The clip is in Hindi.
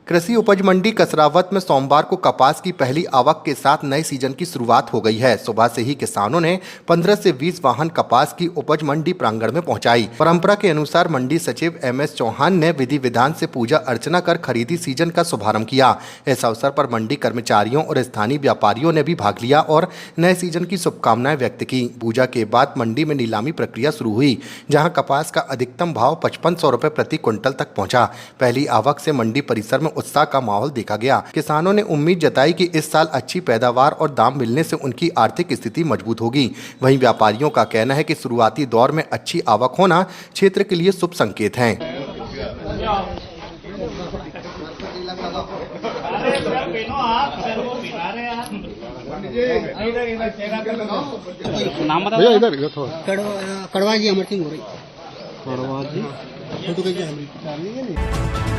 कृषि उपज मंडी कसरावत में सोमवार को कपास की पहली आवक के साथ नए सीजन की शुरुआत हो गई है। सुबह से ही किसानों ने 15 से 20 वाहन कपास की उपज मंडी प्रांगण में पहुंचाई। परंपरा के अनुसार मंडी सचिव MS चौहान ने विधि विधान से पूजा अर्चना कर खरीदी सीजन का शुभारंभ किया। इस अवसर पर मंडी कर्मचारियों और स्थानीय व्यापारियों ने भी भाग लिया और नए सीजन की शुभकामनाएं व्यक्त की। पूजा के बाद मंडी में नीलामी प्रक्रिया शुरू हुई, जहाँ कपास का अधिकतम भाव 5500 रुपये प्रति क्विंटल तक पहुंचा। पहली आवक से मंडी परिसर में उत्साह का माहौल देखा गया। किसानों ने उम्मीद जताई कि इस साल अच्छी पैदावार और दाम मिलने से उनकी आर्थिक स्थिति मजबूत होगी। वहीं व्यापारियों का कहना है कि शुरुआती दौर में अच्छी आवक होना क्षेत्र के लिए शुभ संकेत है। नाम बताओ इधर कड़वा जी अमर सिंह हो रही। कड़वा जी फोटो कैसे